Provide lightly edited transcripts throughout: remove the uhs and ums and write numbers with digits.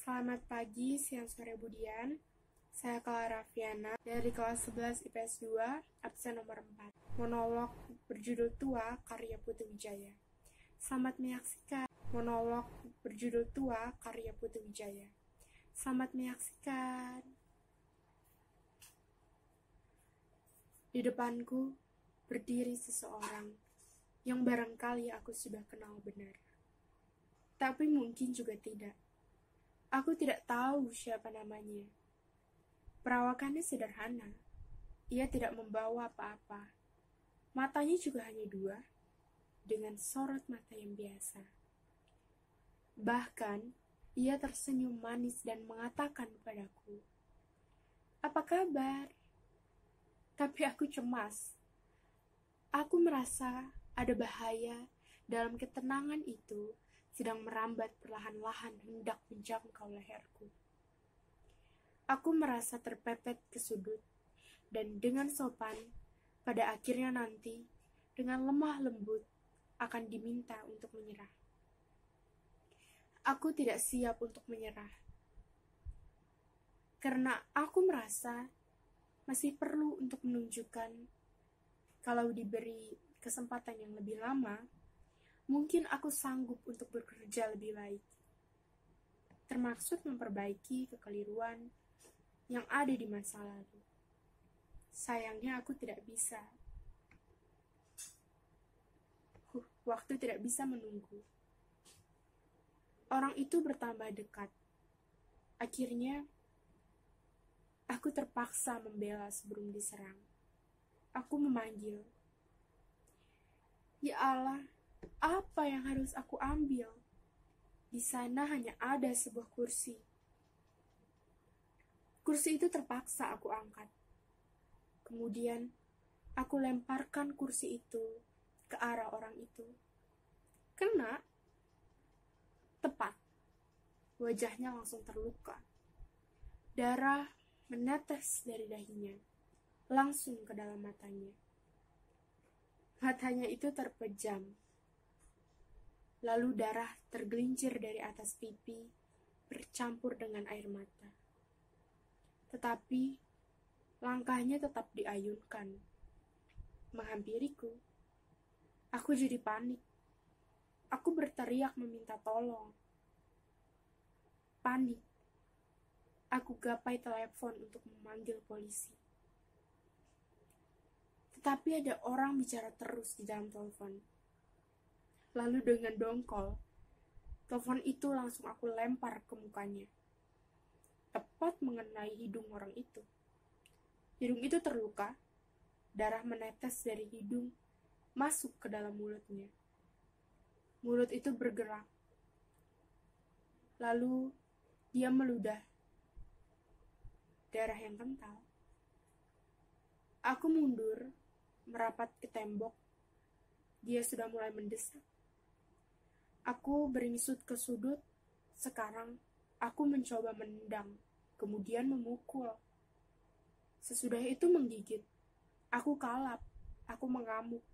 Selamat pagi, siang, sore, Budian. Saya Clara Fiana dari kelas 11 IPS 2, absen nomor 4. Monolog berjudul Tua, karya Putu Wijaya. Selamat menyaksikan. Monolog berjudul Tua, karya Putu Wijaya. Selamat menyaksikan. Di depanku berdiri seseorang yang barangkali aku sudah kenal benar. Tapi mungkin juga tidak. Aku tidak tahu siapa namanya. Perawakannya sederhana. Ia tidak membawa apa-apa. Matanya juga hanya dua, dengan sorot mata yang biasa. Bahkan, ia tersenyum manis dan mengatakan padaku, "Apa kabar?" Tapi aku cemas. Aku merasa ada bahaya dalam ketenangan itu sedang merambat perlahan-lahan hendak menjangkau leherku. Aku merasa terpepet ke sudut, dan dengan sopan, pada akhirnya nanti, dengan lemah lembut, akan diminta untuk menyerah. Aku tidak siap untuk menyerah, karena aku merasa masih perlu untuk menunjukkan kalau diberi kesempatan yang lebih lama, mungkin aku sanggup untuk bekerja lebih baik, termasuk memperbaiki kekeliruan yang ada di masa lalu. Sayangnya aku tidak bisa. Waktu tidak bisa menunggu. Orang itu bertambah dekat. Akhirnya, aku terpaksa membela sebelum diserang. Aku memanggil, "Ya Allah, apa yang harus aku ambil? Di sana hanya ada sebuah kursi." Kursi itu terpaksa aku angkat. Kemudian, aku lemparkan kursi itu ke arah orang itu. Kena. Tepat. Wajahnya langsung terluka. Darah menetes dari dahinya, langsung ke dalam matanya. Matanya itu terpejam. Lalu darah tergelincir dari atas pipi, bercampur dengan air mata. Tetapi, langkahnya tetap diayunkan, menghampiriku. Aku jadi panik. Aku berteriak meminta tolong. Panik. Aku gapai telepon untuk memanggil polisi. Tetapi ada orang bicara terus di dalam telepon. Lalu dengan dongkol, telepon itu langsung aku lempar ke mukanya. Tepat mengenai hidung orang itu. Hidung itu terluka, darah menetes dari hidung masuk ke dalam mulutnya. Mulut itu bergerak. Lalu dia meludah darah yang kental. Aku mundur, merapat ke tembok. Dia sudah mulai mendesak. Aku beringsut ke sudut. Sekarang aku mencoba menendang, kemudian memukul. Sesudah itu menggigit. Aku kalap. Aku mengamuk.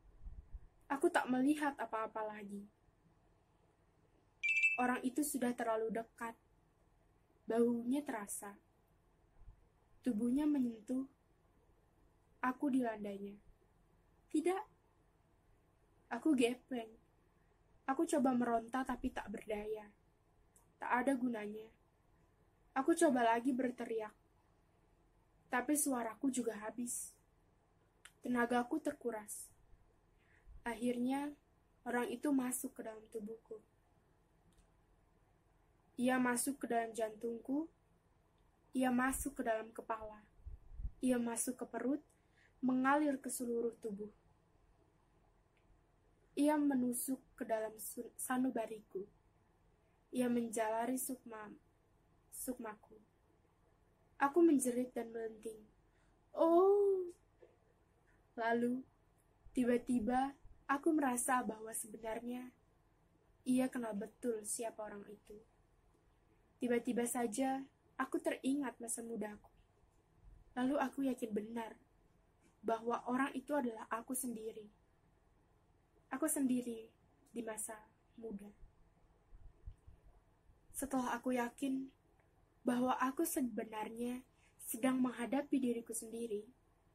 Aku tak melihat apa-apa lagi. Orang itu sudah terlalu dekat. Bahunya terasa. Tubuhnya menyentuh. Aku dilandainya. Tidak. Aku gepeng. Aku coba meronta tapi tak berdaya. Tak ada gunanya. Aku coba lagi berteriak. Tapi suaraku juga habis. Tenagaku terkuras. Akhirnya, orang itu masuk ke dalam tubuhku. Ia masuk ke dalam jantungku. Ia masuk ke dalam kepala. Ia masuk ke perut, mengalir ke seluruh tubuh. Ia menusuk ke dalam sanubariku. Ia menjalari sukmaku. Aku menjerit dan melenting. Oh! Lalu, tiba-tiba aku merasa bahwa sebenarnya ia kenal betul siapa orang itu. Tiba-tiba saja, aku teringat masa mudaku. Lalu aku yakin benar bahwa orang itu adalah aku sendiri. Aku sendiri di masa muda. Setelah aku yakin, bahwa aku sebenarnya sedang menghadapi diriku sendiri,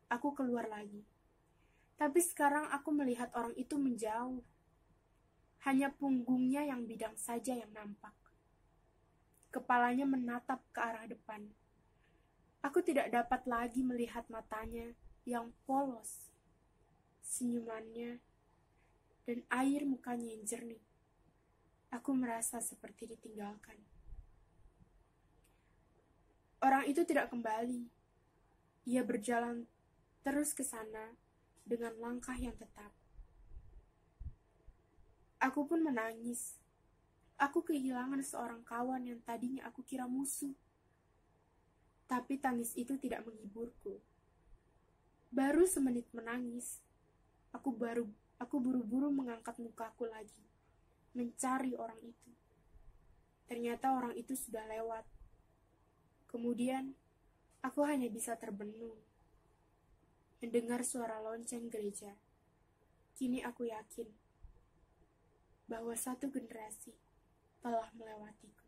aku keluar lagi. Tapi sekarang aku melihat orang itu menjauh. Hanya punggungnya yang bidang saja yang nampak. Kepalanya menatap ke arah depan. Aku tidak dapat lagi melihat matanya yang polos, senyumannya, dan air mukanya yang jernih. Aku merasa seperti ditinggalkan. Orang itu tidak kembali. Ia berjalan terus ke sana dengan langkah yang tetap. Aku pun menangis. Aku kehilangan seorang kawan yang tadinya aku kira musuh. Tapi tangis itu tidak menghiburku. Baru semenit menangis, aku buru-buru mengangkat mukaku lagi, mencari orang itu. Ternyata orang itu sudah lewat. Kemudian, aku hanya bisa terbenung, mendengar suara lonceng gereja. Kini aku yakin bahwa satu generasi telah melewatiku.